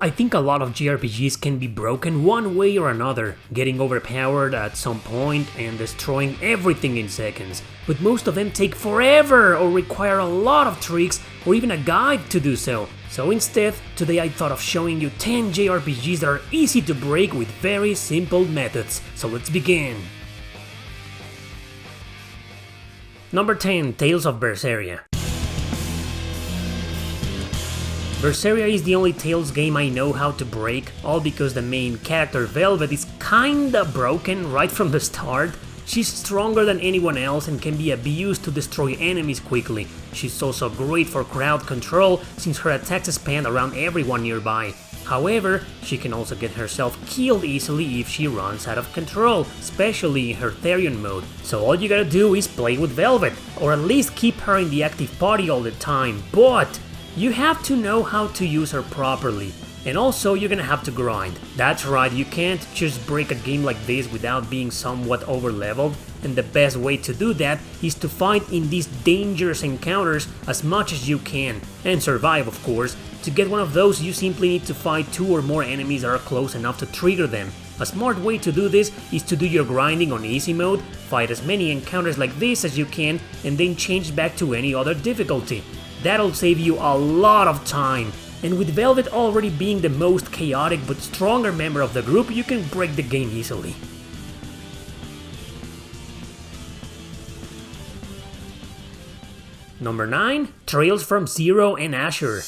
I think a lot of JRPGs can be broken one way or another, getting overpowered at some point and destroying everything in seconds. But most of them take forever or require a lot of tricks or even a guide to do so. So instead, today I thought of showing you 10 JRPGs that are easy to break with very simple methods. So let's begin! Number 10. Tales of Berseria. Berseria is the only Tales game I know how to break, all because the main character Velvet is kinda broken right from the start. She's stronger than anyone else and can be abused to destroy enemies quickly. She's also great for crowd control since her attacks span around everyone nearby. However, she can also get herself killed easily if she runs out of control, especially in her Therion mode. So all you gotta do is play with Velvet, or at least keep her in the active party all the time, but you have to know how to use her properly. And also you're gonna have to grind. That's right, you can't just break a game like this without being somewhat over-leveled, and the best way to do that is to fight in these dangerous encounters as much as you can, and survive of course. To get one of those, you simply need to fight 2 or more enemies that are close enough to trigger them. A smart way to do this is to do your grinding on easy mode, fight as many encounters like this as you can, and then change back to any other difficulty. That'll save you a lot of time. And with Velvet already being the most chaotic but stronger member of the group, you can break the game easily. Number 9. Trails from Zero and Azure.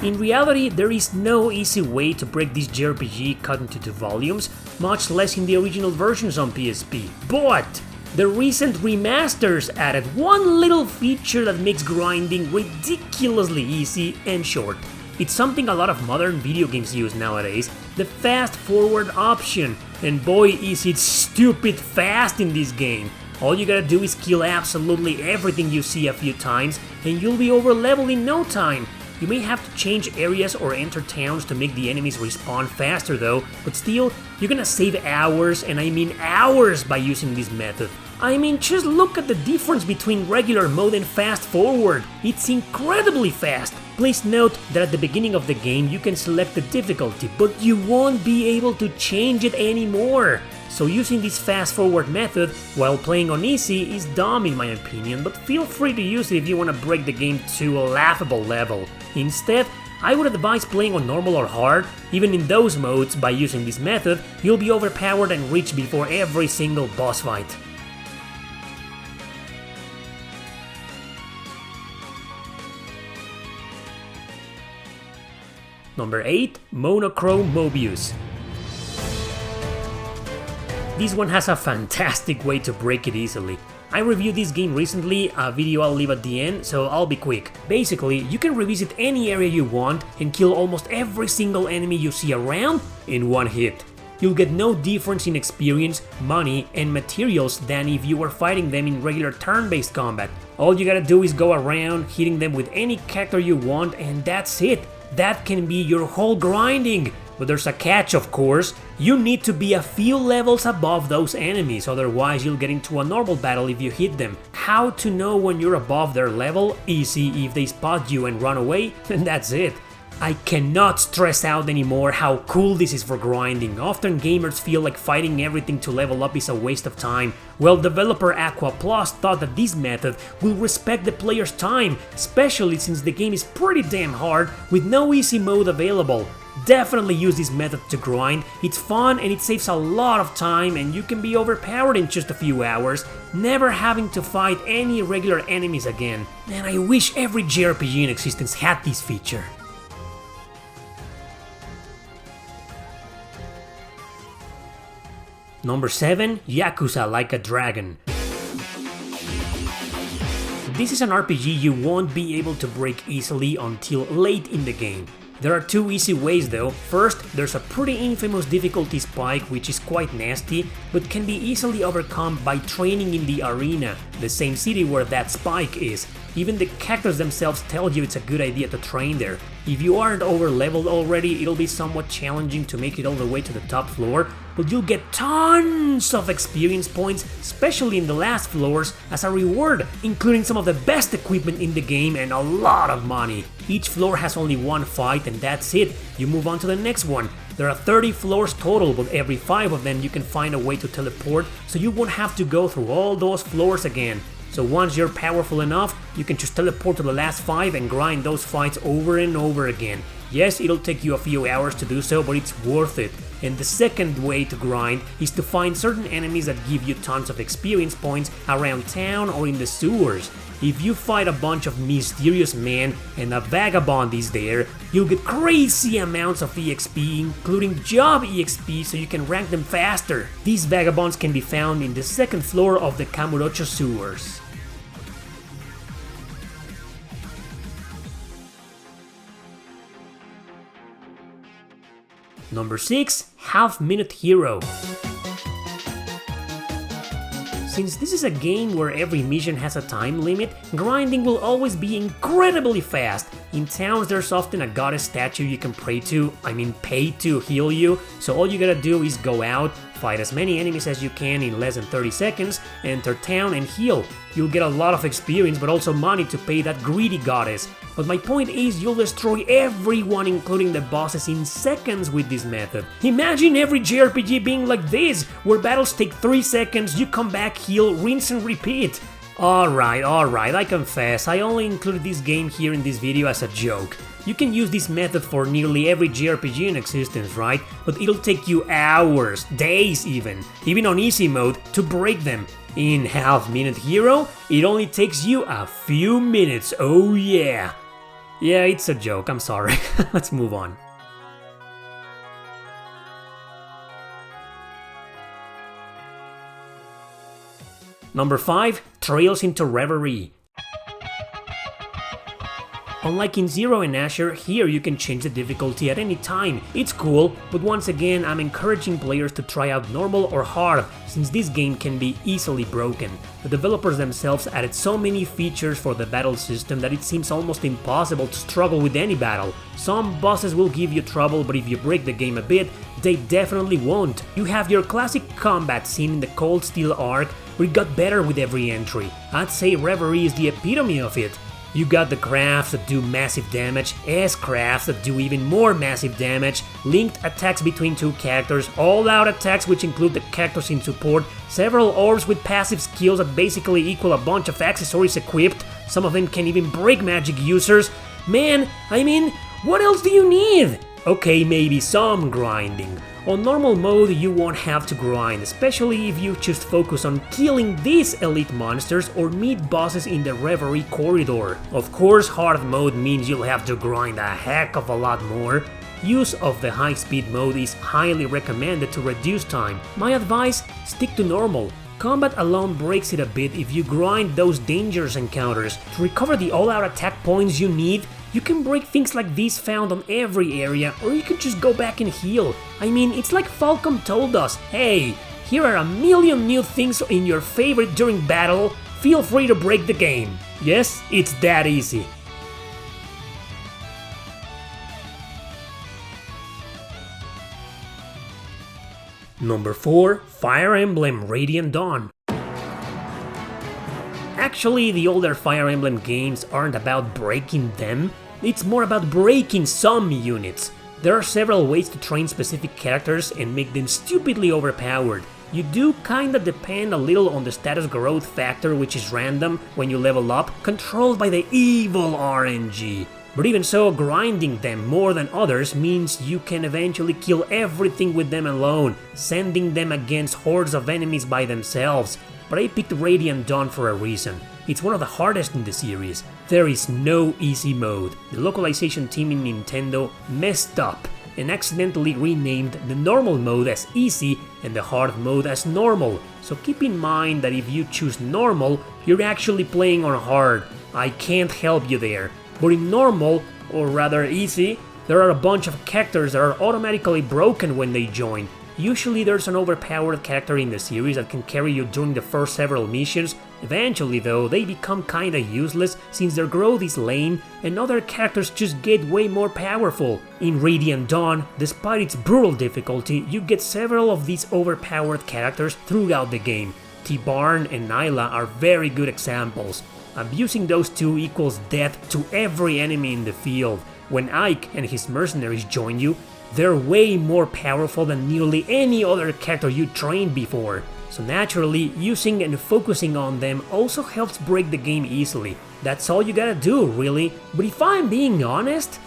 In reality, there is no easy way to break this JRPG cut into 2 volumes, much less in the original versions on PSP. But the recent remasters added one little feature that makes grinding ridiculously easy and short. It's something a lot of modern video games use nowadays, the fast forward option, and boy is it stupid fast in this game. All you gotta do is kill absolutely everything you see a few times and you'll be over leveled in no time. You may have to change areas or enter towns to make the enemies respawn faster though, but still, you're gonna save hours, and I mean hours, by using this method. I mean, just look at the difference between regular mode and fast forward. It's incredibly fast. Please note that at the beginning of the game you can select the difficulty, but you won't be able to change it anymore. So using this fast forward method while playing on easy is dumb in my opinion, but feel free to use it if you want to break the game to a laughable level. Instead, I would advise playing on normal or hard. Even in those modes, by using this method, you'll be overpowered and reach before every single boss fight. Number 8. Monochrome Mobius. This one has a fantastic way to break it easily. I reviewed this game recently, a video I'll leave at the end, so I'll be quick. Basically, you can revisit any area you want and kill almost every single enemy you see around in one hit. You'll get no difference in experience, money, and materials than if you were fighting them in regular turn-based combat. All you gotta do is go around, hitting them with any character you want, and that's it. That can be your whole grinding. But there's a catch, of course. You need to be a few levels above those enemies, otherwise you'll get into a normal battle if you hit them. How to know when you're above their level? Easy, if they spot you and run away, and that's it. I cannot stress out anymore how cool this is for grinding. Often gamers feel like fighting everything to level up is a waste of time. Well, developer Aqua Plus thought that this method will respect the player's time, especially since the game is pretty damn hard with no easy mode available. Definitely use this method to grind. It's fun and it saves a lot of time, and you can be overpowered in just a few hours, never having to fight any regular enemies again. Man, I wish every JRPG in existence had this feature. Number 7. Yakuza Like a Dragon. This is an RPG you won't be able to break easily until late in the game. There are 2 easy ways though. First, there's a pretty infamous difficulty spike which is quite nasty, but can be easily overcome by training in the arena, the same city where that spike is. Even the characters themselves tell you it's a good idea to train there. If you aren't over leveled already, it'll be somewhat challenging to make it all the way to the top floor, but you'll get tons of experience points, especially in the last floors, as a reward, including some of the best equipment in the game and a lot of money. Each floor has only one fight and that's it, you move on to the next one. There are 30 floors total, but every 5 of them you can find a way to teleport, so you won't have to go through all those floors again. So once you're powerful enough, you can just teleport to the last 5 and grind those fights over and over again. Yes, it'll take you a few hours to do so, but it's worth it. And the second way to grind is to find certain enemies that give you tons of experience points around town or in the sewers. If you fight a bunch of mysterious men and a vagabond is there, you'll get crazy amounts of EXP, including job EXP, so you can rank them faster. These vagabonds can be found in the second floor of the Kamurocho sewers. Number 6. HalfMinute Hero. Since this is a game where every mission has a time limit, grinding will always be incredibly fast. In towns there's often a goddess statue you can pay to heal you, so all you gotta do is go out, fight as many enemies as you can in less than 30 seconds, enter town and heal. You'll get a lot of experience but also money to pay that greedy goddess. But my point is, you'll destroy everyone, including the bosses, in seconds with this method. Imagine every JRPG being like this, where battles take 3 seconds, you come back, heal, rinse and repeat. Alright, I confess, I only included this game here in this video as a joke. You can use this method for nearly every JRPG in existence, right? But it'll take you hours, days even on easy mode, to break them. In HalfMinute Hero, it only takes you a few minutes, oh yeah. Yeah, it's a joke, I'm sorry. Let's move on. Number 5. Trails into Reverie. Unlike in Zero and Azure, here you can change the difficulty at any time. It's cool, but once again I'm encouraging players to try out normal or hard, since this game can be easily broken. The developers themselves added so many features for the battle system that it seems almost impossible to struggle with any battle. Some bosses will give you trouble, but if you break the game a bit, they definitely won't. You have your classic combat scene in the Cold Steel arc, where it got better with every entry. I'd say Reverie is the epitome of it. You got the crafts that do massive damage, S-crafts that do even more massive damage, linked attacks between two characters, all-out attacks which include the characters in support, several orbs with passive skills that basically equal a bunch of accessories equipped, some of them can even break magic users. Man, I mean, what else do you need? Okay, maybe some grinding. On normal mode you won't have to grind, especially if you just focus on killing these elite monsters or meet bosses in the Reverie corridor. Of course, hard mode means you'll have to grind a heck of a lot more. Use of the high speed mode is highly recommended to reduce time. My advice, stick to normal. Combat alone breaks it a bit if you grind those dangerous encounters. To recover the all-out attack points you need, you can break things like these found on every area, or you can just go back and heal. I mean, it's like Falcom told us, hey, here are a million new things in your favorite during battle, feel free to break the game. Yes, it's that easy. Number 4. Fire Emblem Radiant Dawn. Actually, the older Fire Emblem games aren't about breaking them, it's more about breaking some units. There are several ways to train specific characters and make them stupidly overpowered. You do kinda depend a little on the status growth factor, which is random when you level up, controlled by the evil RNG. But even so, grinding them more than others means you can eventually kill everything with them alone, sending them against hordes of enemies by themselves. But I picked Radiant Dawn for a reason. It's one of the hardest in the series. There is no easy mode. The localization team in Nintendo messed up and accidentally renamed the normal mode as easy and the hard mode as normal. So keep in mind that if you choose normal, you're actually playing on hard. I can't help you there. But in normal, or rather easy, there are a bunch of characters that are automatically broken when they join. Usually there's an overpowered character in the series that can carry you during the first several missions, Eventually though, they become kinda useless since their growth is lame and other characters just get way more powerful. In Radiant Dawn, despite its brutal difficulty, you get several of these overpowered characters throughout the game. T-Barn and Nyla are very good examples. Abusing those two equals death to every enemy in the field. When Ike and his mercenaries join you, they're way more powerful than nearly any other character you trained before. So naturally, using and focusing on them also helps break the game easily. That's all you gotta do, really. But if I'm being honest,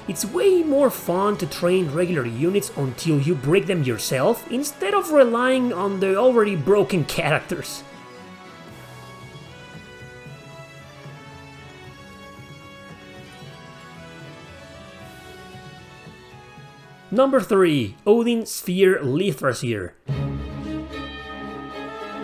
it's way more fun to train regular units until you break them yourself, instead of relying on the already broken characters. Number 3. Odin Sphere Lithrasir.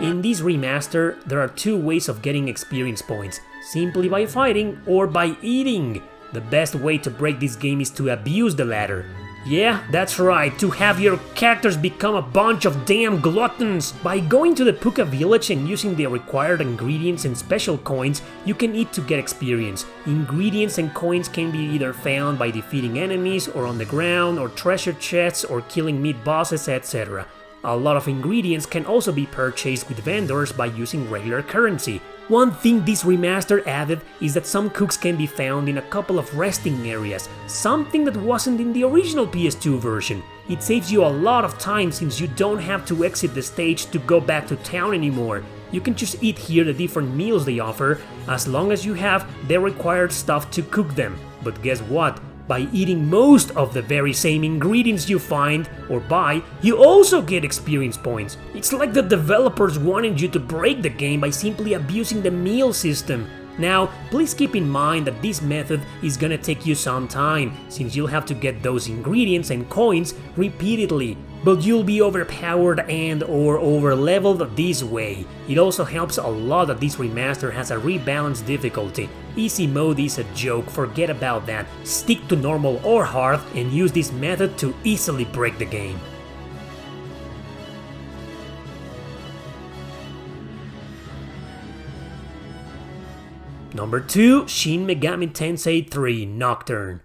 In this remaster, there are two ways of getting experience points, simply by fighting or by eating. The best way to break this game is to abuse the latter. Yeah, that's right, to have your characters become a bunch of damn gluttons. By going to the Puka village and using the required ingredients and special coins, you can eat to get experience. Ingredients and coins can be either found by defeating enemies or on the ground or treasure chests or killing meat bosses, etc. A lot of ingredients can also be purchased with vendors by using regular currency. One thing this remaster added is that some cooks can be found in a couple of resting areas, something that wasn't in the original PS2 version. It saves you a lot of time since you don't have to exit the stage to go back to town anymore. You can just eat here the different meals they offer, as long as you have the required stuff to cook them. But guess what? By eating most of the very same ingredients you find or buy, you also get experience points. It's like the developers wanted you to break the game by simply abusing the meal system. Now, please keep in mind that this method is gonna take you some time, since you'll have to get those ingredients and coins repeatedly. But you'll be overpowered and or overleveled this way. It also helps a lot that this remaster has a rebalanced difficulty. Easy mode is a joke, forget about that. Stick to normal or hard and use this method to easily break the game. Number 2. Shin Megami Tensei 3 Nocturne.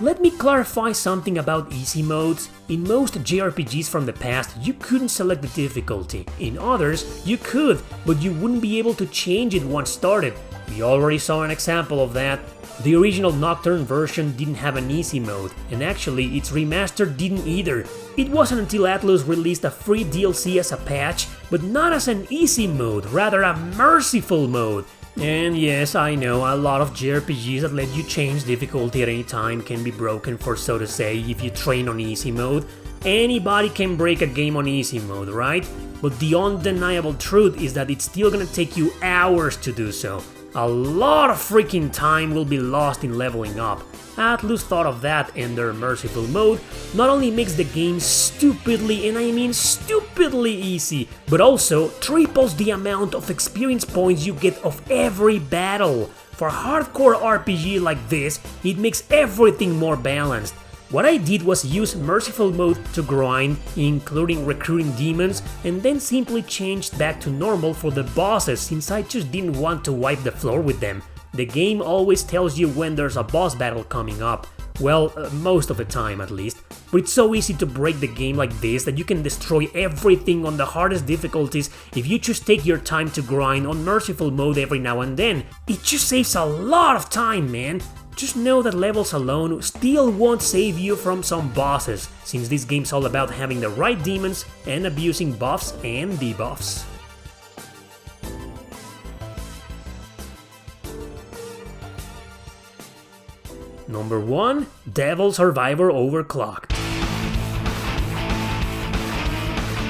Let me clarify something about easy modes. In most JRPGs from the past, you couldn't select the difficulty. In others, you could, but you wouldn't be able to change it once started. We already saw an example of that. The original Nocturne version didn't have an easy mode, and actually its remaster didn't either. It wasn't until Atlus released a free DLC as a patch, but not as an easy mode, rather a merciful mode. And yes, I know, a lot of JRPGs that let you change difficulty at any time can be broken, for so to say, if you train on easy mode. Anybody can break a game on easy mode, right? But the undeniable truth is that it's still gonna take you hours to do so. A lot of freaking time will be lost in leveling up. Atlus thought of that, and their merciful mode not only makes the game stupidly, and I mean stupidly easy, but also triples the amount of experience points you get of every battle. For a hardcore RPG like this, it makes everything more balanced. What I did was use merciful mode to grind, including recruiting demons, and then simply changed back to normal for the bosses since I just didn't want to wipe the floor with them. The game always tells you when there's a boss battle coming up. Well, most of the time at least. But it's so easy to break the game like this that you can destroy everything on the hardest difficulties if you just take your time to grind on merciful mode every now and then. It just saves a lot of time, man. Just know that levels alone still won't save you from some bosses, since this game's all about having the right demons and abusing buffs and debuffs. Number 1. Devil Survivor Overclocked.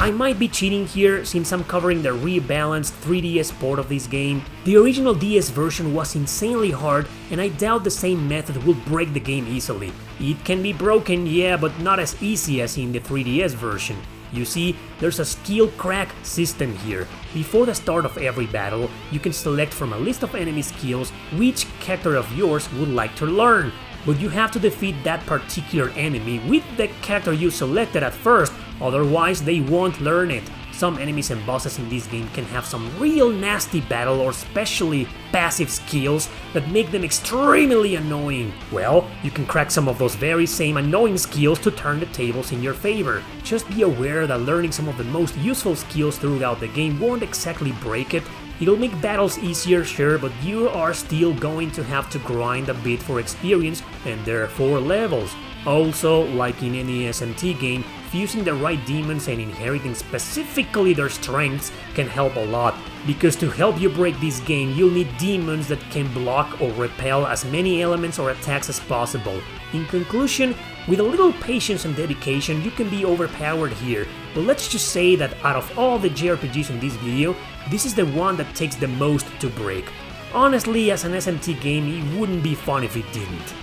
I might be cheating here since I'm covering the rebalanced 3DS port of this game. The original DS version was insanely hard, and I doubt the same method will break the game easily. It can be broken, yeah, but not as easy as in the 3DS version. You see, there's a skill crack system here. Before the start of every battle, you can select from a list of enemy skills which character of yours would like to learn. But you have to defeat that particular enemy with the character you selected at first, otherwise they won't learn it. some enemies and bosses in this game can have some real nasty battle or especially passive skills that make them extremely annoying. Well, you can crack some of those very same annoying skills to turn the tables in your favor. Just be aware that learning some of the most useful skills throughout the game won't exactly break it. It'll make battles easier, sure, but you are still going to have to grind a bit for experience and therefore levels. Also, like in any SMT game, fusing the right demons and inheriting specifically their strengths can help a lot, because to help you break this game you'll need demons that can block or repel as many elements or attacks as possible. In conclusion, with a little patience and dedication you can be overpowered here, but let's just say that out of all the JRPGs in this video, this is the one that takes the most to break. Honestly, as an SMT game, it wouldn't be fun if it didn't.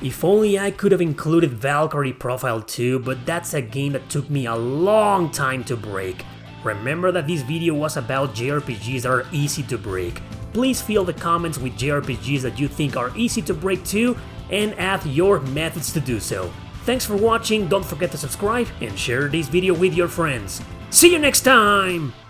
If only I could have included Valkyrie Profile too, but that's a game that took me a long time to break. Remember that this video was about JRPGs that are easy to break. Please fill the comments with JRPGs that you think are easy to break too, and add your methods to do so. Thanks for watching, don't forget to subscribe and share this video with your friends. See you next time!